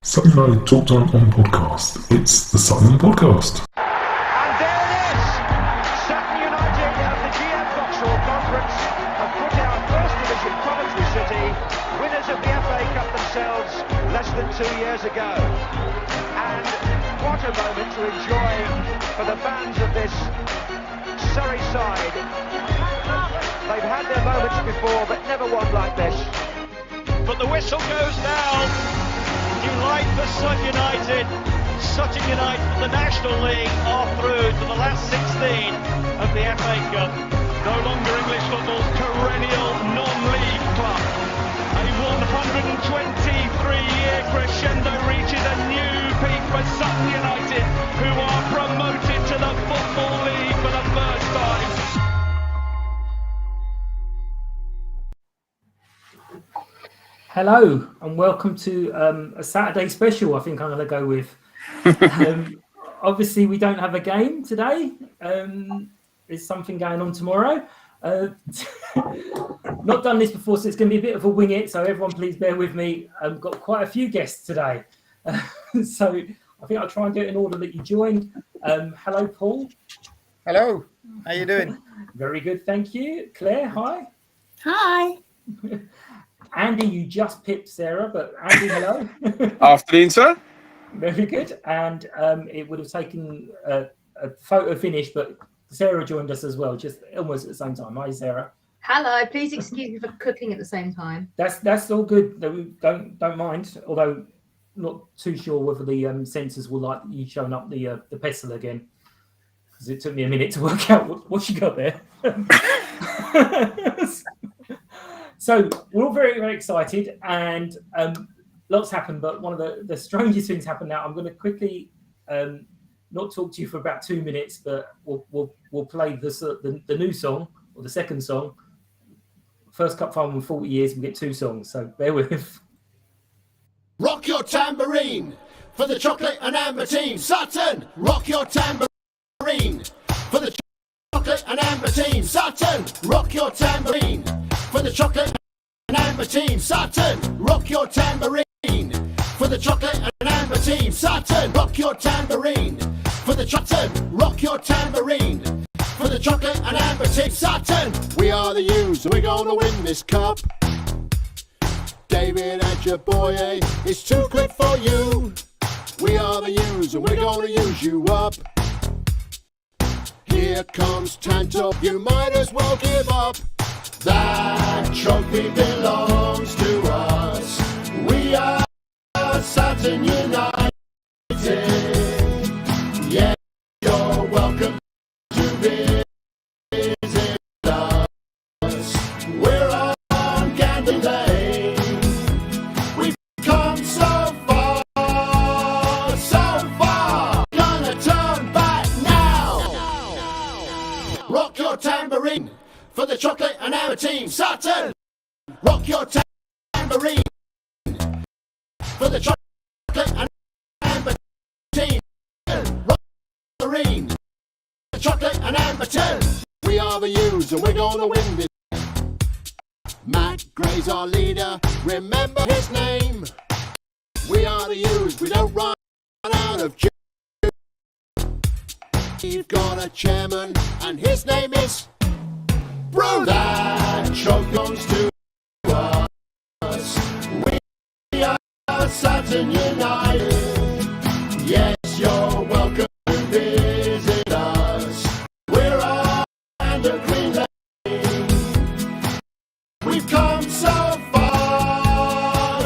Sutton United Talk Time on podcast. It's the Sutton Podcast. And there it is! Sutton United of the GM Vauxhall Conference have put out First Division Coventry City, winners of the FA Cup themselves less than 2 years ago. And what a moment to enjoy for the fans of this Surrey side. They've had their moments before, but never one like this. But the whistle goes now. Delight for Sutton United. Sutton United, the National League, are through to the last 16 of the FA Cup. No longer English football's perennial non-league club. A 123-year crescendo reaches a new peak for Sutton United, who are promoted to the Football League for the first time. Hello and welcome to a Saturday special. I think I'm going to go with. Obviously, we don't have a game today. There's something going on tomorrow. Not done this before, so it's going to be a bit of a wing it. So everyone, please bear with me. I've got quite a few guests today, so I think I'll try and do it in order that you joined. Hello, Paul. Hello. How you doing? Very good, thank you. Claire, hi. Hi. Andy, you just pipped Sarah, but Andy, hello. Afternoon, sir. Very good. And it would have taken a photo finish, but Sarah joined us as well, just almost at the same time. Hi, Sarah. Hello. Please excuse me for cooking at the same time. That's all good. Don't mind. Although not too sure whether the sensors will like you showing up the pestle again, because it took me a minute to work out what you got there. So we're all very, very excited, and lots happened. But one of the strangest things happened now. I'm going to quickly not talk to you for about 2 minutes, but we'll play the new song, or the second song. First cup final in 40 years, we get 2 songs. So bear with. Rock your tambourine for the chocolate and amber team, Sutton. Rock your tambourine for the chocolate and amber team, Sutton. Rock your tambourine for the chocolate and amber team, Sutton. Rock your tambourine for the chocolate and amber team, Sutton. Rock your tambourine for the Sutton. Rock your tambourine for the chocolate and amber team, Sutton. We are the U's, we're gonna win this cup. David and your boy, it's too quick for you. We are the U's and we're gonna use you up. Here comes Tanto, you might as well give up. That trophy belongs to us. We are Sutton United. Yeah, you're welcome to visit us. We're on Gandhi Lane. We've come so far, gonna turn back now. Rock your tambourine for the chocolate and amber team, Sutton. Rock your tambourine for the chocolate and amber team. Rock tambourine, the chocolate and amber team. We are the U's and we're gonna win this. Matt Gray's our leader, remember his name. We are the U's, we don't run out of juice. We've got a chairman and his name is Bro. That trophy belongs to us. We are Sutton United. Yes, you're welcome to visit us. We're on the Green Lane. We've come so far.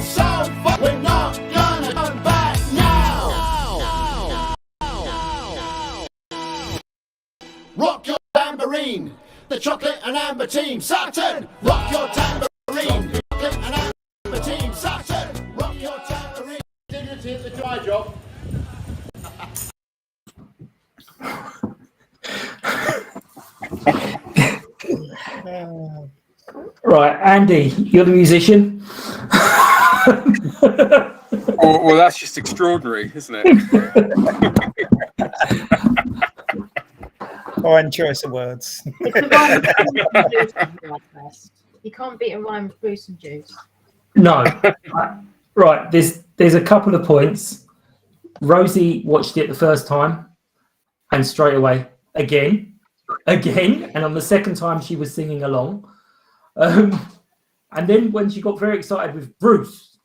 We're not gonna turn back now. Rock your tambourine. The chocolate and amber team, Sutton. Rock your tambourine. Chocolate and amber team, Sutton. Rock your tambourine. Dignity at the dry job. Right, Andy, you're the musician. Well, that's just extraordinary, isn't it? Fine choice of words. You can't beat a rhyme with booze and juice. No. Right, there's there's a couple of points. Rosie watched it the first time and straight away, again. And on the second time, she was singing along. And then when she got very excited with Bruce,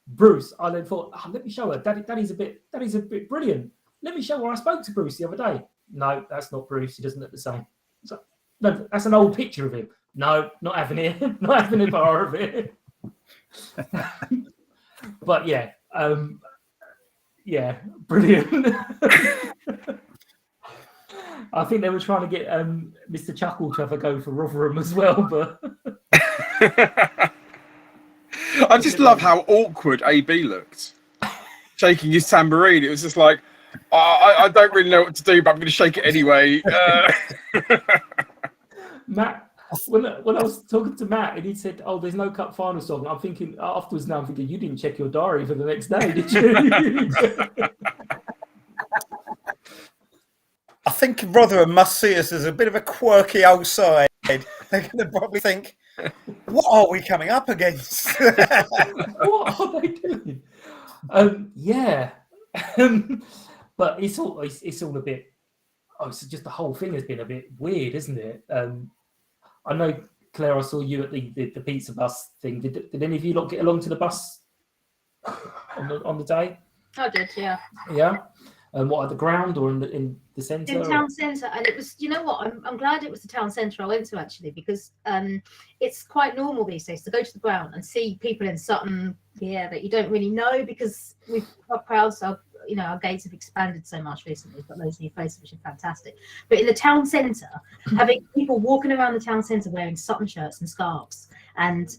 I then thought, let me show her. Daddy's a bit brilliant. Let me show her. I spoke to Bruce the other day. No, that's not Bruce. He doesn't look the same. So, no, that's an old picture of him. No, not having it. Not having a bar of it. But yeah, brilliant. I think they were trying to get Mr. Chuckle to have a go for Rotherham as well, but I just love how awkward AB looked, shaking his tambourine. It was just like, I don't really know what to do, but I'm going to shake it anyway. Matt, when I was talking to Matt and he said, "Oh, there's no cup final song," I'm thinking afterwards. Now I'm thinking, you didn't check your diary for the next day, did you? I think Rotherham must see us as a bit of a quirky old side. They're going to probably think, what are we coming up against? What are they doing? But it's all a bit. It's just the whole thing has been a bit weird, isn't it? I know, Claire, I saw you at the pizza bus thing. Did any of you lot get along to the bus on the day? I did, yeah. Yeah. What, at the ground or in the centre? In town centre, and it was. You know what? I'm glad it was the town centre I went to actually, because it's quite normal these days to go to the ground and see people in Sutton, that you don't really know, because our crowds are. Our gates have expanded so much recently. We've got loads of new faces, which is fantastic. But in the town centre, having people walking around the town centre wearing Sutton shirts and scarves, and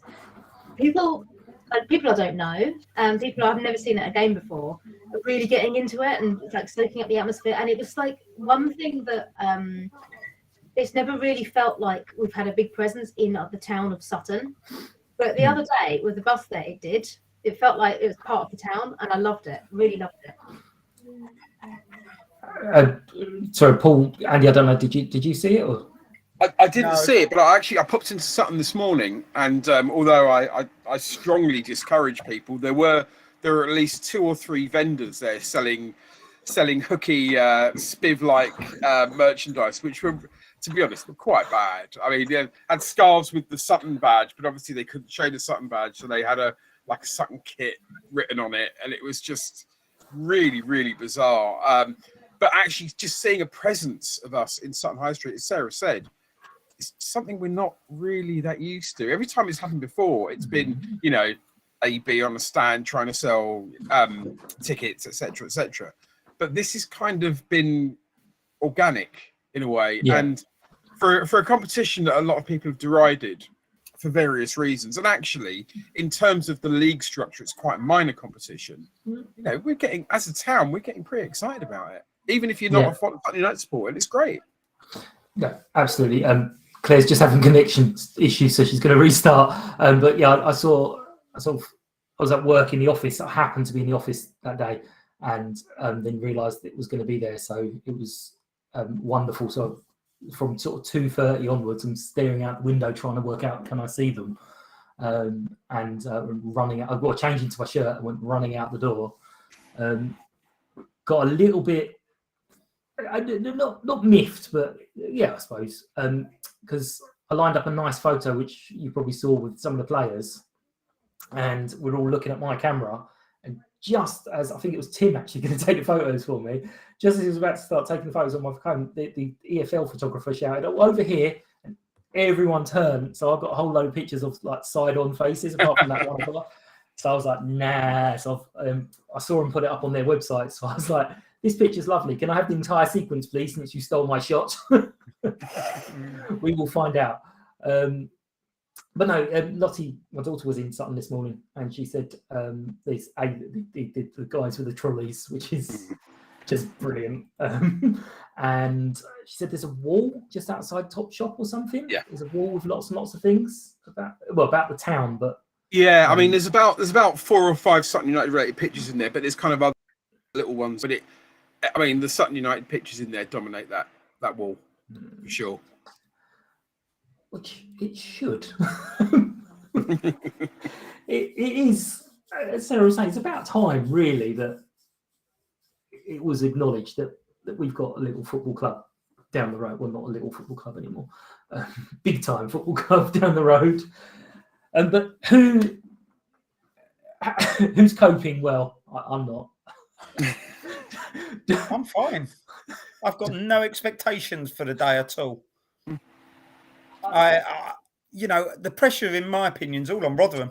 people I don't know, people I've never seen at a game before, are really getting into it and like soaking up the atmosphere. And it was like one thing that it's never really felt like we've had a big presence in the town of Sutton. But the other day with the bus there, it felt like it was part of the town, and I loved it. Really loved it. Sorry, Paul, Andy, I don't know. Did you see it? Or? I didn't see it, but I popped into Sutton this morning, and although I strongly discourage people, there were at least 2 or 3 vendors there selling hooky spiv-like merchandise, which were, to be honest, were quite bad. I mean, they had scarves with the Sutton badge, but obviously they couldn't show the Sutton badge, so they had a Sutton kit written on it, and it was just really, really bizarre. But actually, just seeing a presence of us in Sutton High Street, as Sarah said, it's something we're not really that used to. Every time it's happened before, it's been, AB on a stand trying to sell tickets, etc., etc. But this has kind of been organic in a way, and for a competition that a lot of people have derided for various reasons, and actually, in terms of the league structure, it's quite a minor competition. We're getting, as a town, we're getting pretty excited about it, even if you're not a Sutton United supporter, and it's great. No, absolutely. Claire's just having connection issues, so she's going to restart. But yeah, I was at work in the office. I happened to be in the office that day, and then realised it was going to be there. So it was wonderful. So from sort of 2:30 onwards, I'm staring out the window trying to work out, can I see them? And running out. I got to change into my shirt and went running out the door. Got a little bit, not miffed, but yeah, I suppose, because I lined up a nice photo, which you probably saw with some of the players, and we're all looking at my camera. And just as I think it was Tim actually going to take the photos for me, just as he was about to start taking the photos on my phone, the EFL photographer shouted, "Oh, over here!" And everyone turned. So I've got a whole load of pictures of like side-on faces, apart from that one. So I was like, nah. So I saw them put it up on their website. So I was like, this picture's lovely. Can I have the entire sequence, please, since you stole my shot? We will find out. But no, Lottie, my daughter, was in Sutton this morning, and she said there's the guys with the trolleys, which is just brilliant. And she said there's a wall just outside Top Shop or something. Yeah, there's a wall with lots and lots of things about the town, but. Yeah, I mean, there's about 4 or 5 Sutton United related pictures in there, but there's kind of other little ones. But the Sutton United pictures in there dominate that wall for sure. Which it should. It is. as Sarah was saying, it's about time, really, that it was acknowledged that we've got a little football club down the road. Well, not a little football club anymore. Big time football club down the road. But who's coping well? I'm not. I'm fine. I've got no expectations for the day at all. I the pressure, in my opinion, is all on Rotherham.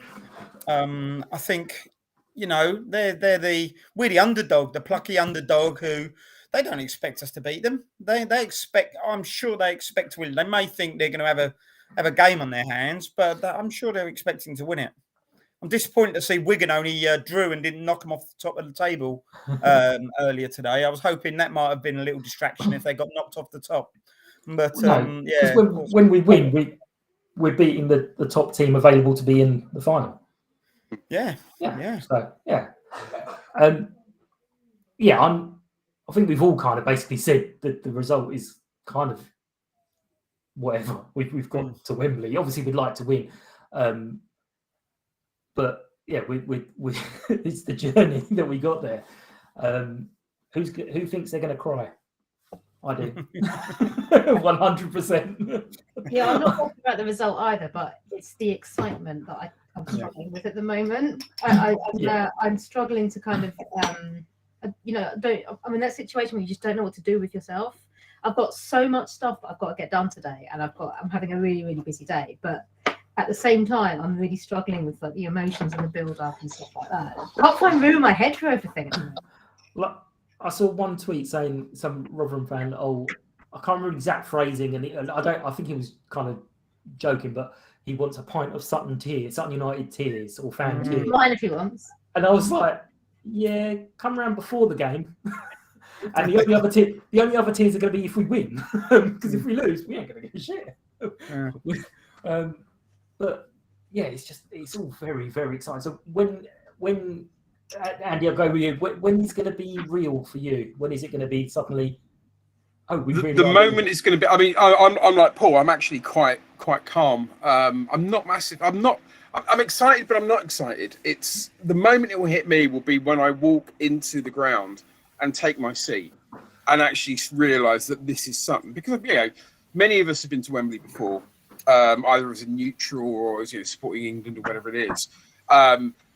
I think, we're the underdog, the plucky underdog who they don't expect us to beat them. They expect. I'm sure they expect to win. They may think they're going to have a game on their hands, but I'm sure they're expecting to win it. I'm disappointed to see Wigan only drew and didn't knock them off the top of the table earlier today. I was hoping that might have been a little distraction if they got knocked off the top. But because when we win, we're beating the top team available to be in the final. Yeah. So I think we've all kind of basically said that the result is kind of whatever. We've gone to Wembley. Obviously, we'd like to win. But yeah, we it's the journey that we got there. Who thinks they're going to cry? I do, 100%. Yeah, I'm not talking about the result either, but it's the excitement that I'm struggling with at the moment. I'm struggling to kind of, I'm in that situation where you just don't know what to do with yourself. I've got so much stuff that I've got to get done today, and I'm having a really, really busy day, but at the same time, I'm really struggling with like the emotions and the build-up and stuff like that. I can't find room in my head for everything. Well, I saw one tweet saying some Rotherham fan, I can't remember exact phrasing, and I think he was kind of joking, but he wants a pint of Sutton United tears or fan tears. Mine if he wants. And I was like, yeah, come around before the game. And the only other tears are going to be if we win, because if we lose, we ain't going to get shit. But yeah, it's all very, very exciting. So when Andy, I'll go with you. When is going to be real for you? When is it going to be suddenly? Oh, we really. The moment is going to be. I mean, I'm like Paul. I'm actually quite calm. I'm not massive. I'm excited, but I'm not excited. It's the moment it will hit me will be when I walk into the ground and take my seat and actually realise that this is something. Because many of us have been to Wembley before. Either as a neutral or as supporting England or whatever it is.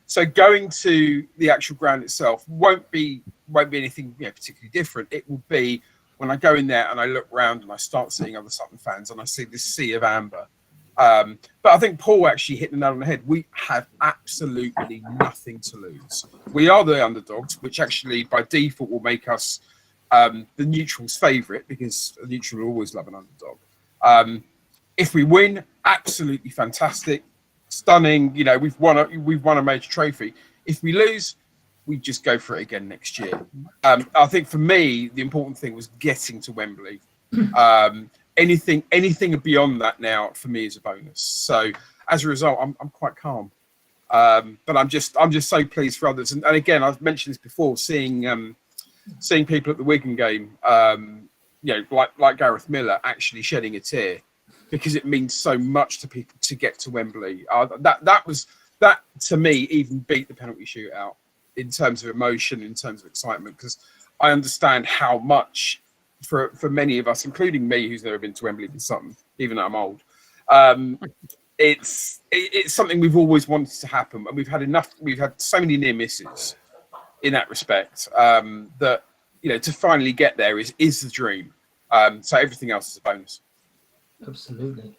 So going to the actual ground itself won't be anything particularly different. It will be when I go in there and I look around and I start seeing other Sutton fans and I see this sea of amber. But I think Paul actually hit the nail on the head. We have absolutely nothing to lose. We are the underdogs, which actually by default will make us the neutral's favourite, because a neutral will always love an underdog. If we win, absolutely fantastic, stunning. We've won a major trophy. If we lose, we just go for it again next year. I think for me, the important thing was getting to Wembley. Anything beyond that now for me is a bonus. So as a result, I'm quite calm. But I'm just so pleased for others. And again, I've mentioned this before, seeing people at the Wigan game, like Gareth Miller actually shedding a tear, because it means so much to people to get to Wembley. That to me even beat the penalty shootout in terms of emotion, in terms of excitement, because I understand how much for many of us, including me, who's never been to Wembley in Sutton, even though I'm old, it's something we've always wanted to happen, and we've had so many near misses in that respect, that to finally get there is the dream. So everything else is a bonus. Absolutely.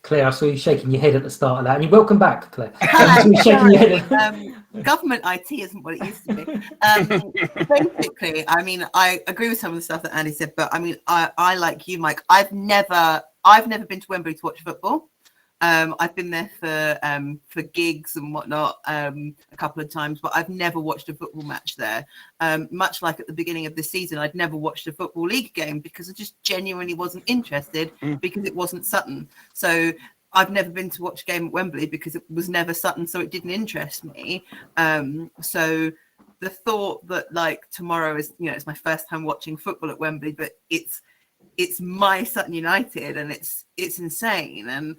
Claire, I saw you shaking your head at the start of that. I mean, welcome back, Claire. I saw you shaking your head. Government IT isn't what it used to be. Basically, I mean, I agree with some of the stuff that Andy said, but I mean, I like you, Mike. I've never been to Wembley to watch football. I've been there for gigs and whatnot a couple of times, but I've never watched a football match there. Much like at the beginning of the season, I'd never watched a football league game because I just genuinely wasn't interested because it wasn't Sutton. So I've never been to watch a game at Wembley because it was never Sutton, so it didn't interest me. So the thought that like tomorrow is, it's my first time watching football at Wembley, but it's my Sutton United and it's insane. And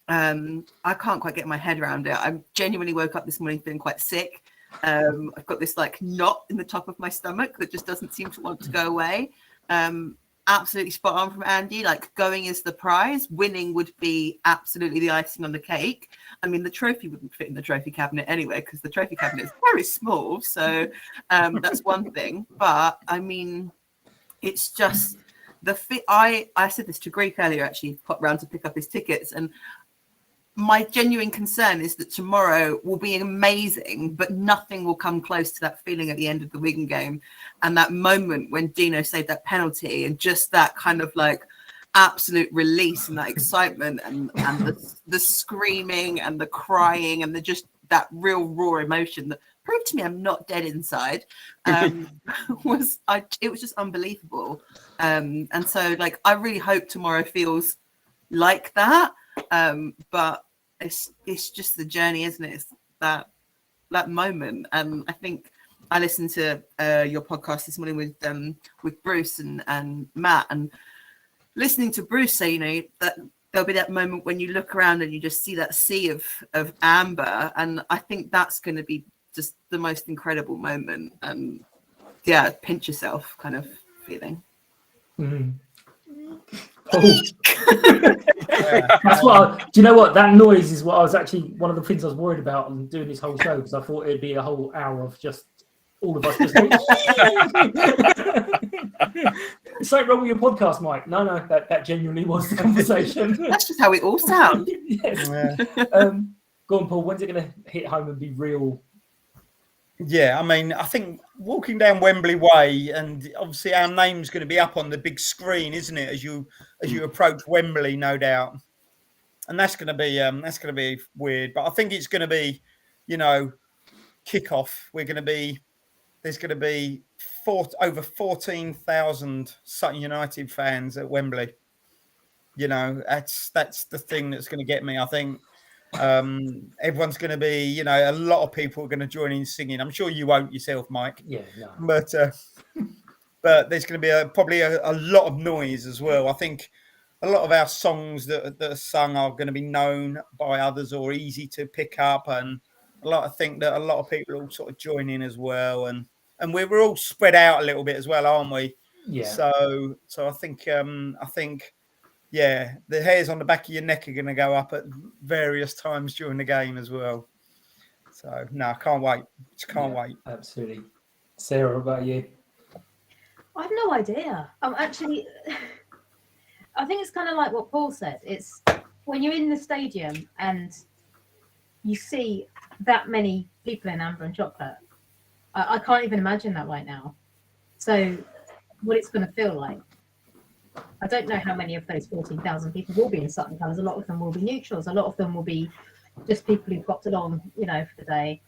I can't quite get my head around it. I genuinely woke up this morning feeling quite sick. I've got this like knot in the top of my stomach that just doesn't seem to want to go away. Absolutely spot on from Andy. Like, going is the prize. Winning would be absolutely the icing on the cake. I mean, the trophy wouldn't fit in the trophy cabinet anyway, because the trophy cabinet is very small. So that's one thing. But I mean, it's just the fit. I said this to Greek earlier, actually, popped round to pick up his tickets, and my genuine concern is that tomorrow will be amazing, but nothing will come close to that feeling at the end of the Wigan game. And that moment when Dino saved that penalty, and just that kind of like absolute release and that excitement and the screaming and the crying and just that real raw emotion that proved to me I'm not dead inside, it was just unbelievable. And so like, I really hope tomorrow feels like that. But it's just the journey, isn't it? It's that moment. I think I listened to your podcast this morning with Bruce and Matt, and listening to Bruce say, you know, that there'll be that moment when you look around and you just see that sea of amber, and I think that's going to be just the most incredible moment. And yeah, pinch yourself kind of feeling. Oh. That's what do you know what that noise is? What I was actually, one of the things I was worried about on doing this whole show, because I thought it'd be a whole hour of just all of us just it's something wrong with your podcast, Mike. No, that genuinely was the conversation. That's just how we all sound. Yes. Yeah. Go on, Paul, when's it going to hit home and be real? Yeah, I mean, I think walking down Wembley Way, and obviously our name's going to be up on the big screen, isn't it? As you approach Wembley, no doubt, and that's going to be weird. But I think it's going to be, you know, kickoff. There's going to be over 14,000 Sutton United fans at Wembley. You know, that's the thing that's going to get me, I think. Everyone's going to be, you know, a lot of people are going to join in singing. I'm sure you won't yourself, Mike. Yeah, no. But there's going to be probably a lot of noise as well. I think a lot of our songs that are sung are going to be known by others or easy to pick up, and I think that a lot of people will sort of join in as well, and we're all spread out a little bit as well, aren't we? Yeah. So I think. Yeah, the hairs on the back of your neck are going to go up at various times during the game as well. So, no, I can't wait. Just can't wait. Absolutely. Sarah, what about you? I have no idea. I think it's kind of like what Paul said. It's when you're in the stadium and you see that many people in amber and chocolate. I can't even imagine that right now. So, what it's going to feel like. I don't know how many of those 14,000 people will be in Sutton colours. A lot of them will be neutrals. A lot of them will be just people who've got it on, you know, for the day.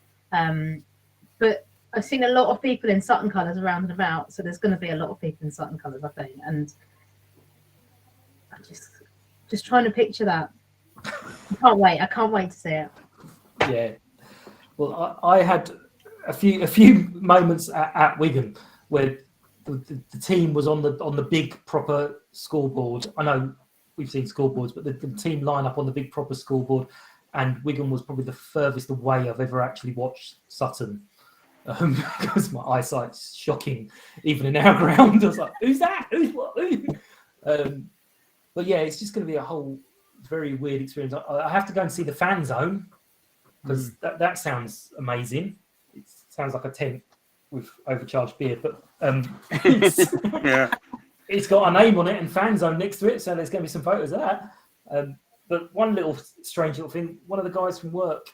But I've seen a lot of people in Sutton colours around and about, so there's going to be a lot of people in Sutton colours, I think. And I'm just trying to picture that. I can't wait to see it. Yeah. Well, I had a few moments at Wigan where the team was on the big proper scoreboard. I know we've seen scoreboards, but the team line up on the big proper scoreboard, and Wigan was probably the furthest away I've ever actually watched Sutton, because my eyesight's shocking, even in our ground. I was like, "Who's that? Who's what?" But yeah, it's just going to be a whole very weird experience. I have to go and see the fan zone, because that sounds amazing. It sounds like a tent with overcharged beer, but it's got a name on it and fan zone next to it, so there's going to be some photos of that. But one little strange little thing, one of the guys from work,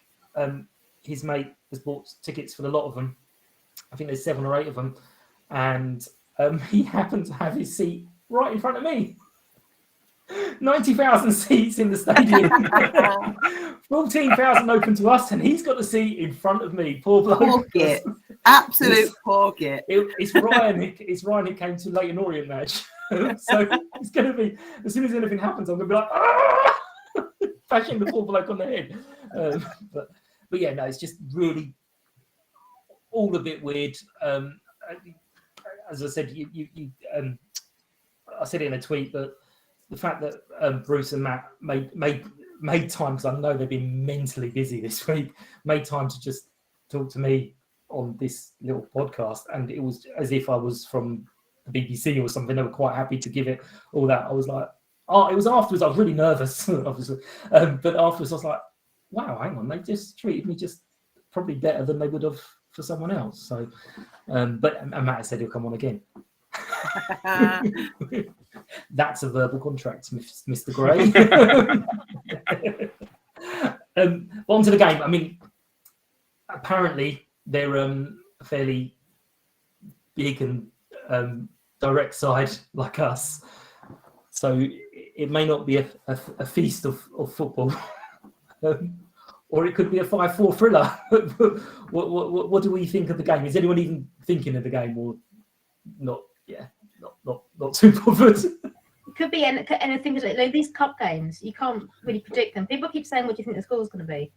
his mate has bought tickets for the lot of them. I think there's 7 or 8 of them, and he happened to have his seat right in front of me. 90,000 seats in the stadium. 14,000 open to us, and he's got the seat in front of me. Poor bloke. Absolute poor git. It's Ryan. It's Ryan who came to Leighton Orient match. So it's going to be, as soon as anything happens, I'm going to be like, ah! Bashing the poor bloke on the head. But yeah, no, it's just really all a bit weird. As I said, I said it in a tweet, but the fact that Bruce and Matt made made time, because I know they've been mentally busy this week, made time to just talk to me on this little podcast, and it was as if I was from the BBC or something. They were quite happy to give it all that. I was like, oh, it was afterwards. I was really nervous, obviously, but afterwards I was like, wow, hang on, they just treated me just probably better than they would have for someone else. So, but and Matt said he'll come on again. That's a verbal contract, Mr. Gray. On to the game. I mean, apparently they're fairly big and direct side like us, so it may not be a feast of football, or it could be a 5-4 thriller. What do we think of the game? Is anyone even thinking of the game, or not? Yeah, not too bothered. It could be anything. Like these cup games, you can't really predict them. People keep saying, "What do you think the score's going to be?"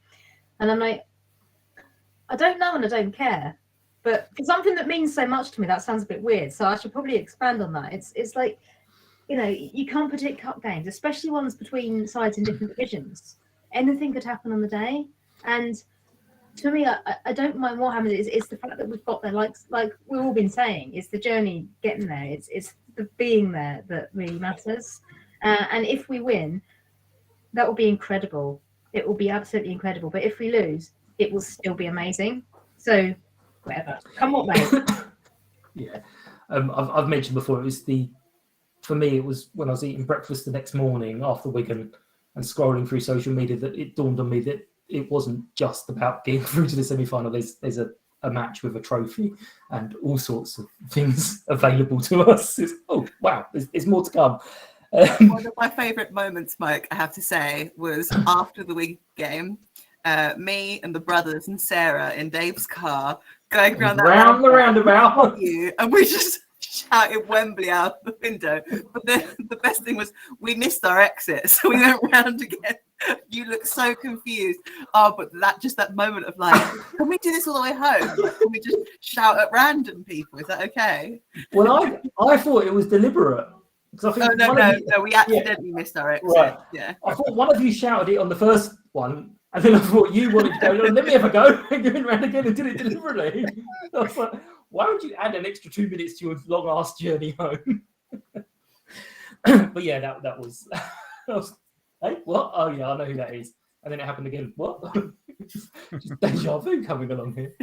And I'm like, I don't know, and I don't care. But for something that means so much to me, that sounds a bit weird. So I should probably expand on that. It's like, you know, you can't predict cup games, especially ones between sides in different divisions. Anything could happen on the day, and to me, I don't mind what happens. It's the fact that we've got there, like we've all been saying, it's the journey getting there. It's the being there that really matters. And if we win, that will be incredible. It will be absolutely incredible. But if we lose, it will still be amazing. So, whatever. Come on, mate. Yeah, I've mentioned before. For me, it was when I was eating breakfast the next morning after Wigan and scrolling through social media that it dawned on me that it wasn't just about getting through to the semi-final. There's a match with a trophy and all sorts of things available to us. Oh wow, there's more to come. One of my favourite moments, Mike, I have to say, was after the Wigan game. Me and the brothers and Sarah in Dave's car going around the roundabout, and we just shouted Wembley out the window. But the best thing was we missed our exit, so we went round again. You look so confused. Oh, but that moment of like, can we do this all the way home? Like, can we just shout at random people? Is that okay? Well, I thought it was deliberate. I think no, we accidentally missed our exit. Right. Yeah. I thought one of you shouted it on the first one, and then I thought you wanted to go, let me have a go, and you went round again and did it deliberately. I was like, why would you add an extra 2 minutes to your long-ass journey home? But yeah, that was hey, what? Oh yeah, I know who that is. And then it happened again. What? Just deja vu coming along here.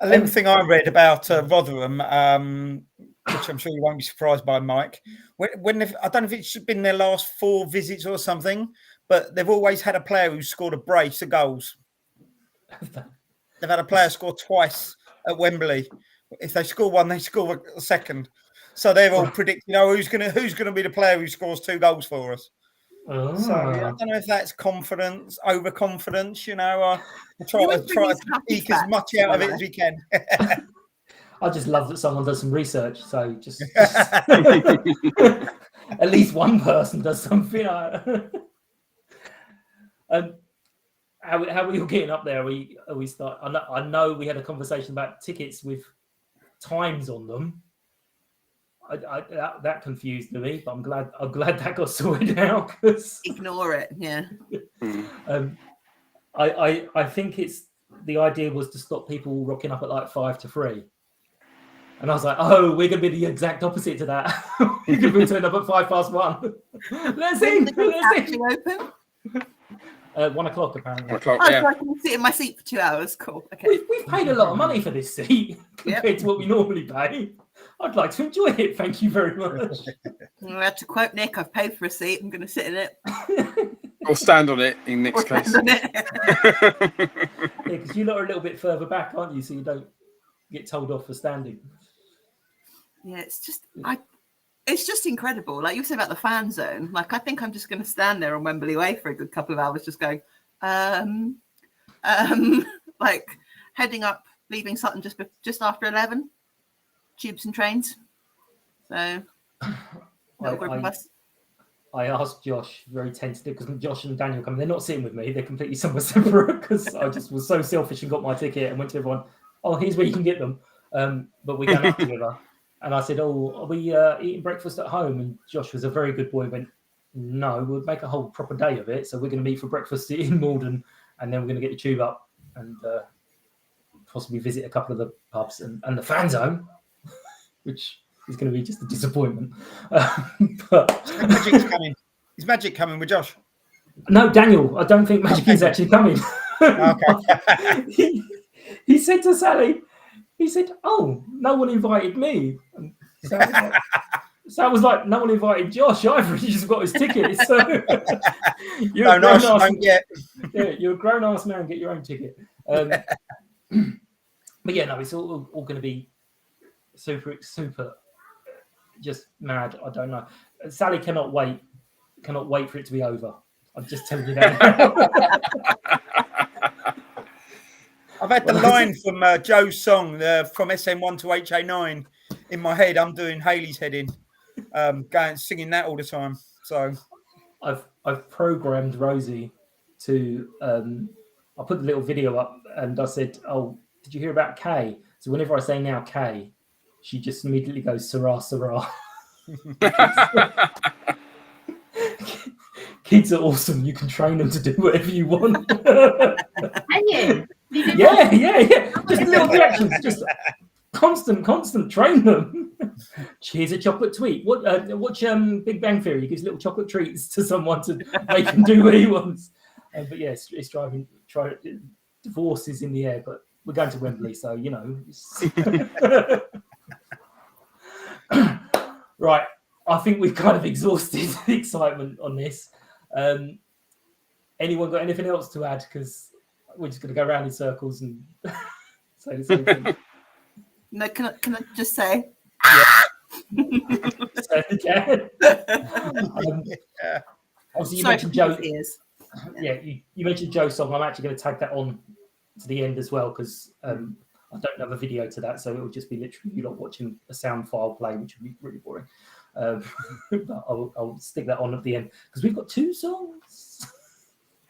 A little thing I read about Rotherham, which I'm sure you won't be surprised by, Mike. When I don't know if it's been their last 4 visits or something, but they've always had a player who scored a brace of goals. They've had a player score twice at Wembley. If they score one, they score a second. So they're all predicting, who's going to be the player who scores 2 goals for us. Oh. So I don't know if that's confidence, overconfidence. I try to eke as much out of it as we can. I just love that someone does some research. So just at least one person does something. How are we all getting up there? Are we start? I know we had a conversation about tickets with times on them. That confused me, but I'm glad that got sorted out. Ignore it, yeah. I think the idea was to stop people rocking up at like 5 to 3, and I was like, oh, we're gonna be the exact opposite to that. We're gonna be turned up at 1:05. Let's see. Open. 1 o'clock apparently. 1 o'clock, yeah. So I can sit in my seat for 2 hours. Cool. Okay. We've paid a lot of money for this seat compared to what we normally pay. I'd like to enjoy it. Thank you very much. I had to quote Nick. I've paid for a seat. I'm going to sit in it. Or stand on it in Nick's case. Because you lot are a little bit further back, aren't you? So you don't get told off for standing. Yeah, it's just incredible. Like you said about the fan zone. Like I think I'm just going to stand there on Wembley Way for a good couple of hours, just going, like heading up, leaving Sutton just after 11. Tubes and trains. So, little group of us. I asked Josh, very tentative, because Josh and Daniel come. They're not sitting with me. They're completely somewhere separate because I just was so selfish and got my ticket and went to everyone. Oh, here's where you can get them. But we're going up together. And I said, oh, are we eating breakfast at home? And Josh was a very good boy. Went, no, we'll make a whole proper day of it. So we're going to meet for breakfast in Malden, and then we're going to get the tube up and possibly visit a couple of the pubs and the fan zone, which is going to be just a disappointment. But Magic's coming. Is Magic coming with Josh? No, Daniel, I don't think Magic is actually coming. Okay. he said to Sally, he said, "Oh, no one invited me." And Sal was like, "No one invited Josh either. He just got his ticket." So you're a grown-ass man. Get your own ticket. But yeah, no, it's all going to be super, just mad. I don't know. Sally cannot wait for it to be over. I'm just telling you that. I've had the line from Joe's song from SM1 to HA9 in my head. I'm doing Haley's heading, going singing that all the time. So I've programmed Rosie to. I put the little video up and I said, "Oh, did you hear about Kay?" So whenever I say now Kay, she just immediately goes Sarah, Sarah. Kids are awesome. You can train them to do whatever you want. Can you? Yeah. Just little reactions. Just constant. Train them. Here's a chocolate tweet. Watch Big Bang Theory. He gives little chocolate treats to someone to make him do what he wants. But yeah, it's driving. Divorce is in the air, but we're going to Wembley, so you know. Right. I think we've kind of exhausted the excitement on this. Anyone got anything else to add? Because we're just going to go around in circles and say the same thing. No, can I just say? Say it again. Obviously, you mentioned Joe. Yeah, you mentioned Joe's song. I'm actually going to tag that on to the end as well because I don't have a video to that, so it will just be literally you lot watching a sound file play, which would be really boring. But I'll stick that on at the end because we've got 2 songs.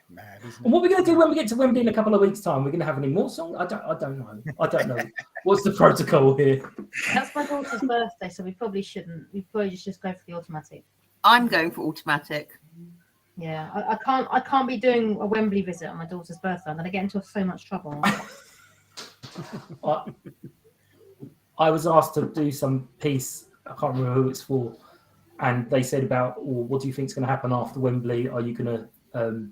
Mad, isn't it? And what we're going to do when we get to Wembley in a couple of weeks' time, we're going to have any more songs? I don't know. What's the protocol here? That's my daughter's birthday, so we probably shouldn't. We probably just go for the automatic. I'm going for automatic. Yeah, I can't be doing a Wembley visit on my daughter's birthday. I'm going to get into so much trouble. I was asked to do some piece. I can't remember who it's for, and they said about, what do you think is going to happen after Wembley? Are you going to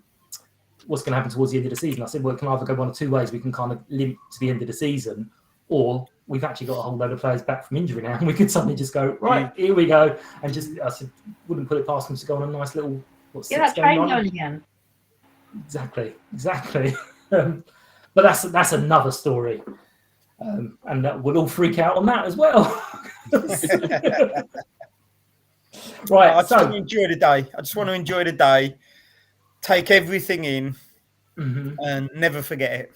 what's going to happen towards the end of the season? I said, well, it can either go one of 2 ways. We can kind of limp to the end of the season, or we've actually got a whole load of players back from injury now, and we could suddenly just go, right, here we go, and just, I said, wouldn't put it past them to go on a nice little, that train going again. Exactly. But that's another story, and that we'll all freak out on that as well. Right. I just want to enjoy the day. Take everything in, and never forget it.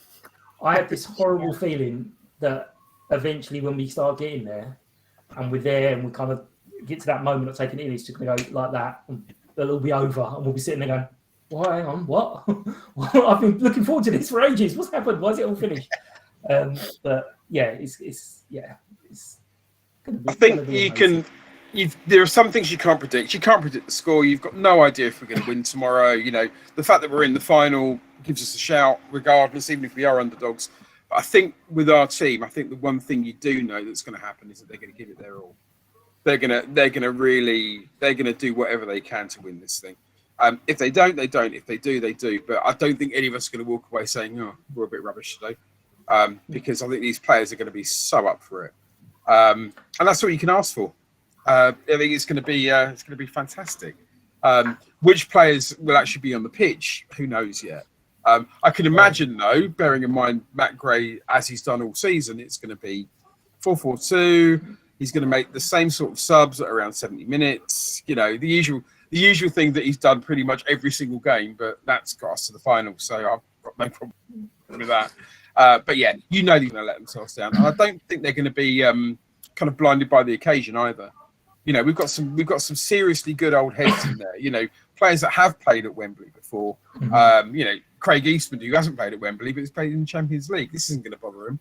I have this horrible feeling that eventually, when we start getting there, and we're there, and we kind of get to that moment of taking it in, it's just going to go like that, and it'll all be over, and we'll be sitting there going, "Well, hang on, what? I've been looking forward to this for ages. What's happened? Why is it all finished?" But yeah, it's going to be. I think you can. There are some things you can't predict. You can't predict the score. You've got no idea if we're going to win tomorrow. You know, the fact that we're in the final gives us a shout, regardless, even if we are underdogs. But I think with our team, I think the one thing you do know that's going to happen is that they're going to give it their all. They're going to do whatever they can to win this thing. If they don't, they don't. If they do, they do. But I don't think any of us are going to walk away saying, "Oh, we're a bit rubbish today," because I think these players are going to be so up for it, and that's what you can ask for. I think it's going to be fantastic. Which players will actually be on the pitch? Who knows yet? I can imagine, though, bearing in mind Matt Gray, as he's done all season, it's going to be 4-4-2. He's going to make the same sort of subs at around 70 minutes. You know, the usual thing that he's done pretty much every single game. But that's got us to the final, so I've got no problem with that. But yeah, you know they're going to let themselves down, and I don't think they're going to be kind of blinded by the occasion either. You know, we've got some seriously good old heads in there. You know, players that have played at Wembley before. You know, Craig Eastman, who hasn't played at Wembley, but he's played in the Champions League. This isn't going to bother him.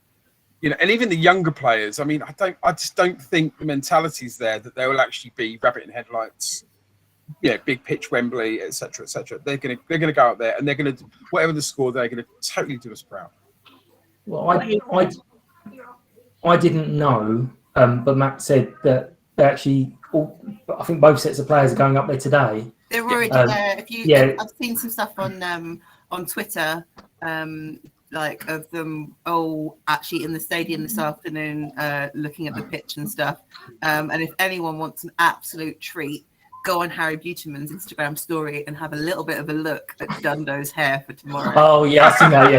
You know, and even the younger players. I mean, I just don't think the mentality's there that they will actually be rabbit in headlights big pitch Wembley, etc., etc. They're gonna go out there and they're gonna whatever the score, they're gonna totally do us proud. Well, I didn't know, but Matt said that they actually, I think both sets of players are going up there today. They're already there. I've seen some stuff on Twitter, like of them all actually in the stadium this afternoon, looking at the pitch and stuff. And if anyone wants an absolute treat, go on Harry Buterman's Instagram story and have a little bit of a look at Dundo's hair for tomorrow. Oh yeah, I see that.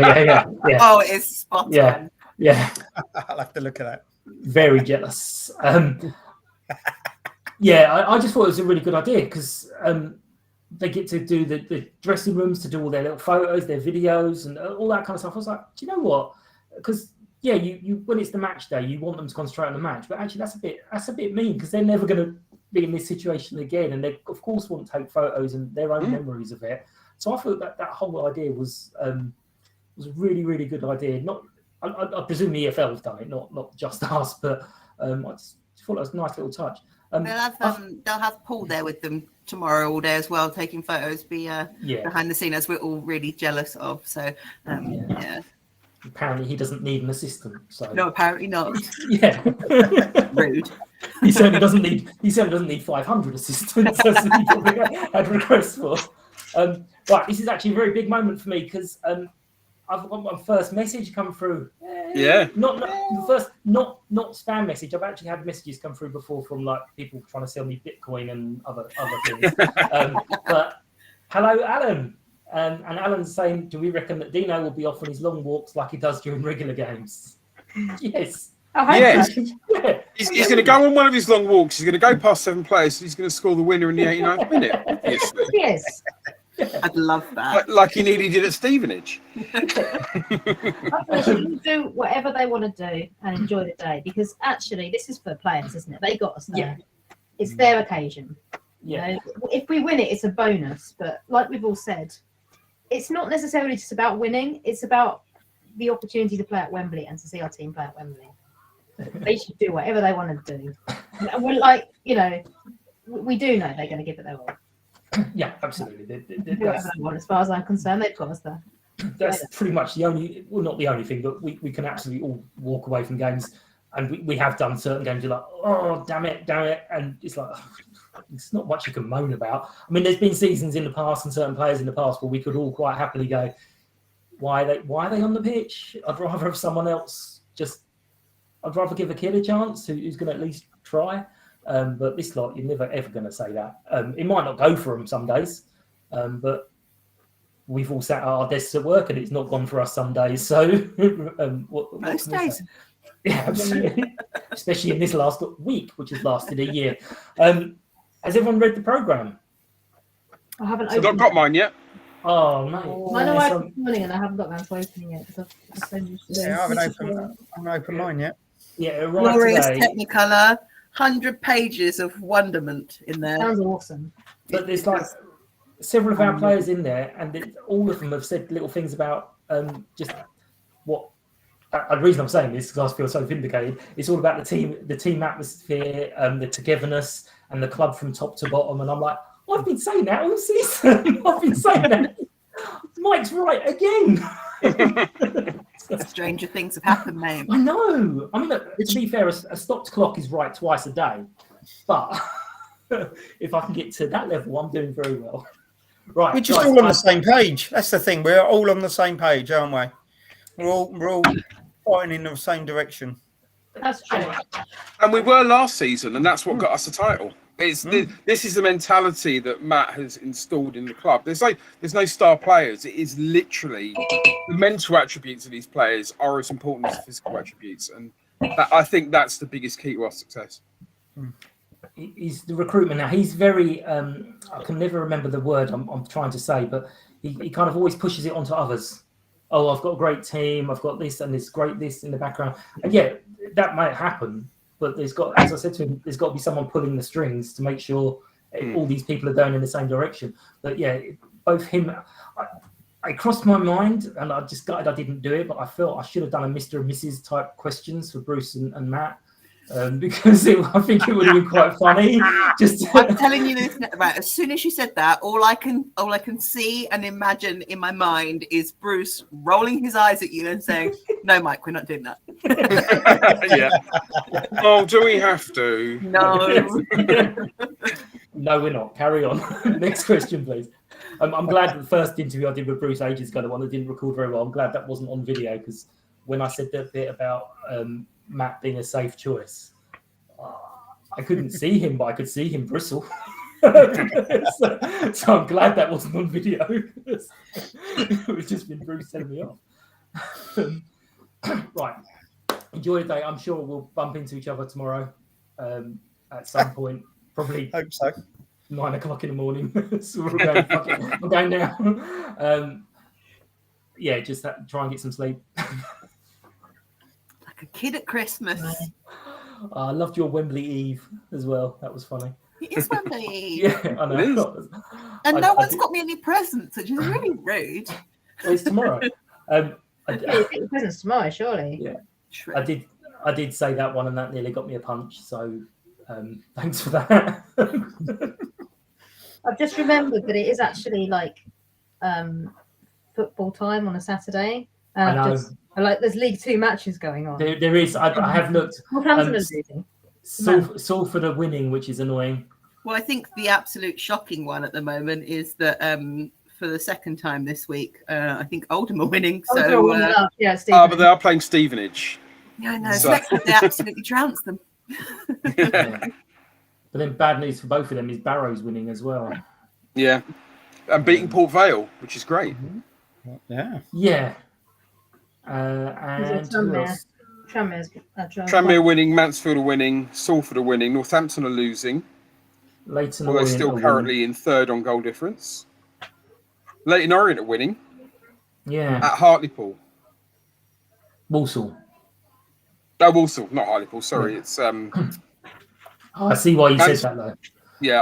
Yeah. Oh, it's spot on. Yeah. I'll have to look at that. Very jealous. I just thought it was a really good idea because they get to do the dressing rooms, to do all their little photos, their videos, and all that kind of stuff. I was like, do you know what? Because you when it's the match day, you want them to concentrate on the match, but actually that's a bit mean because they're never going to be in this situation again, and they of course want to take photos and their own memories of it. So I thought that whole idea was a really, really good idea. I presume the EFL have done it, not just us, but I just thought it was a nice little touch. They'll have Paul there with them tomorrow all day as well, taking photos, behind the scene, as we're all really jealous of. So, Apparently, he doesn't need an assistant. So no, apparently not. Yeah, rude. He certainly doesn't need 500 assistants as he probably had requests for. Right, this is actually a very big moment for me because I've got my first message come through. Not the first, not spam message. I've actually had messages come through before from like people trying to sell me Bitcoin and other things. But hello, Alan. And Alan's saying, do we reckon that Dino will be off on his long walks like he does during regular games? Yes. Yes. He's going to go on one of his long walks. He's going to go past 7 players. He's going to score the winner in the 89th minute. Obviously. Yes. I'd love that. Like he nearly did at Stevenage. They should do whatever they want to do and enjoy the day, because actually this is for players, isn't it? They got us there. It's their occasion. Yeah. You know, if we win it, it's a bonus. But like we've all said, it's not necessarily just about winning. It's about the opportunity to play at Wembley and to see our team play at Wembley. They should do whatever they want to do. And we're like, we do know they're going to give it their all. Yeah, absolutely. As far as I'm concerned, they've got us there. That's pretty much the only, well, not the only thing, but we can absolutely all walk away from games, and we have done certain games. You're like, oh, damn it, and it's like, it's not much you can moan about. I mean, there's been seasons in the past and certain players in the past where we could all quite happily go, why are they on the pitch? I'd rather have someone else I'd rather give a kid a chance who's going to at least try. But this lot, you're never ever going to say that. It might not go for them some days, but we've all sat at our desks at work and it's not gone for us some days. So most days. Yeah, absolutely. Especially in this last week, which has lasted a year. Has everyone read the programme? I haven't. I've not got mine yet. Oh, mate. I know I opened this morning and I haven't got around to opening it because I've so used to I haven't opened mine yet. Yeah, right. Glorious today. Technicolor, 100 pages of wonderment in there. Sounds awesome. But there's like several of our players in there, and all of them have said little things about just what. The reason I'm saying this is because I feel so vindicated. It's all about the team atmosphere, the togetherness, and the club from top to bottom. And I'm like, I've been saying that all season. I've been saying that. Mike's right again. Stranger things have happened, mate. I know. I mean, to be fair, a stopped clock is right twice a day. But if I can get to that level, I'm doing very well. Right. We're just all on the same page. That's the thing. We're all on the same page, aren't we? We're all fighting in the same direction. That's true. And we were last season, and that's what got us the title. This is the mentality that Matt has installed in the club. There's no star players. It is literally the mental attributes of these players are as important as the physical attributes, and I think that's the biggest key to our success. He's the recruitment now. He's very. I can never remember the word I'm trying to say, but he kind of always pushes it onto others. Oh, I've got a great team. I've got this and this great this in the background, and yeah, that might happen. But there's got, as I said to him, there's got to be someone pulling the strings to make sure all these people are going in the same direction. But yeah, both him, I crossed my mind, and I just gutted I didn't do it. But I felt I should have done a Mr. and Mrs. type questions for Bruce and Matt. because I think it would have been quite funny. I'm telling you this right. As soon as you said that, all I can see and imagine in my mind is Bruce rolling his eyes at you and saying, "No, Mike, we're not doing that." Yeah. Oh, do we have to? No. No, we're not. Carry on. Next question, please. I'm glad that the first interview I did with Bruce ages ago, the one that didn't record very well, I'm glad that wasn't on video, because when I said that bit about Matt being a safe choice, I couldn't see him, but I could see him bristle. So I'm glad that wasn't on video. It would just been Bruce telling me off. Right. Enjoy the day. I'm sure we'll bump into each other tomorrow at some point. Probably Hope so. 9 o'clock in the morning. So we're going, I'm going now. Yeah, just try and get some sleep. Like a kid at Christmas. I loved your Wembley Eve as well. That was funny. It is Wembley. Yeah, I know. And no one's got me any presents, which is really rude. Well, it's tomorrow. Presents tomorrow, surely. Yeah, True. I did say that one, and that nearly got me a punch. So thanks for that. I've just remembered that it is actually like football time on a Saturday. I know. There's League Two matches going on. There is. I have looked. Northampton are losing. Salford are winning, which is annoying. Well, I think the absolute shocking one at the moment is that for the second time this week, I think Oldham are winning. So, but they are playing Stevenage. Yeah, I know. So- They absolutely trounced them. But then bad news for both of them is Barrow's winning as well. Yeah, and beating Port Vale, which is great. Yeah. Yeah. And who else? Tranmere winning, Mansfield are winning, Salford are winning, Northampton are losing. Leighton Although Orient still are currently in third on goal difference. Leighton Orient are winning winning. Yeah. at Hartlepool. Walsall. No, Walsall, not Hartlepool. Sorry, it's Oh, I see why you said that though.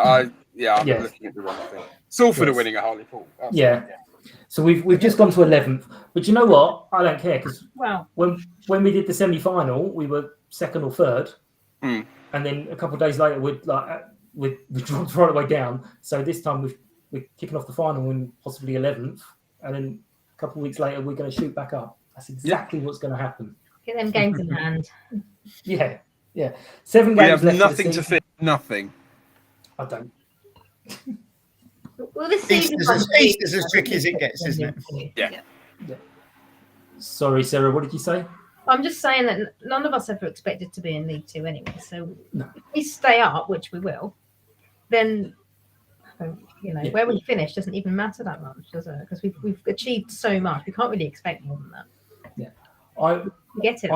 I'm Yeah. looking at the wrong thing. Salford Yes. are winning at Hartlepool. That's Yeah. So we've just gone to 11th, but you know what? I don't care, because when we did the semi-final, we were second or third, and then a couple of days later we dropped right away down. So this time we're kicking off the final in possibly 11th, and then a couple of weeks later we're going to shoot back up. That's exactly what's going to happen. Get them games in hand. Yeah. 7 We games have left. nothing to fit. Nothing. I don't. Well, this season Easter's as tricky as it gets, isn't it? Yeah. Sorry, Sarah. What did you say? I'm just saying that none of us ever expected to be in League Two anyway. So No. if we stay up, which we will, then where we finish doesn't even matter that much, does it? Because we've achieved so much. We can't really expect more than that. Yeah. We get it.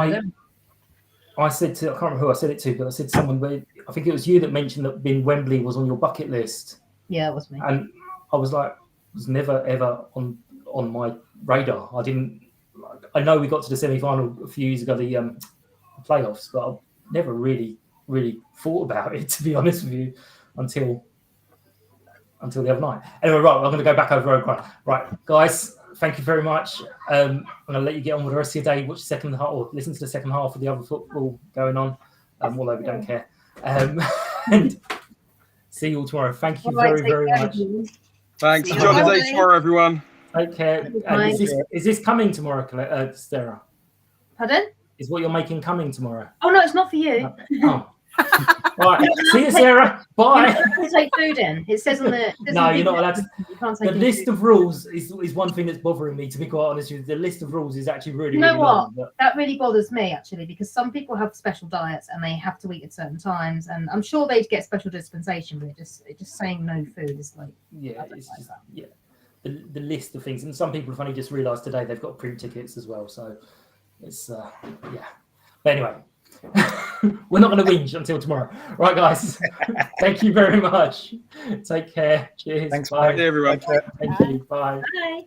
I said to, I can't remember who I said it to, but I said to someone, I think it was you that mentioned that being Wembley was on your bucket list. Yeah, it was me. And I was like, it was never ever on my radar. I know we got to the semi-final a few years ago, the playoffs, but I never really thought about it, to be honest with you, until the other night. Anyway, right, I'm going to go back over Road. Right, guys, thank you very much. I'm going to let you get on with the rest of your day. Watch the second half, or listen to the second half of the other football going on, although we don't care. And see you all tomorrow. Thank you very much. Thanks. Enjoy the day tomorrow, everyone. Take care. Is this coming tomorrow, Sarah? Pardon? Is what you're making coming tomorrow? Oh no, it's not for you. Oh. Right. See you, Sarah. Bye. You can't take food in. It says on the. No, you're not allowed to. You can't take The list of rules is one thing that's bothering me, to be quite honest with you. The list of rules is actually really, You know really what? long. But That really bothers me actually, because some people have special diets and they have to eat at certain times, and I'm sure they'd get special dispensation, but it just saying no food is like. yeah, it's just the list of things, and some people have only just realised today they've got print tickets as well. So it's yeah. But anyway. We're not going to whinge until tomorrow. Right, guys. Thank you very much. Take care. Cheers. Thanks, bye. Bye, everyone. Thank you. Bye. Bye.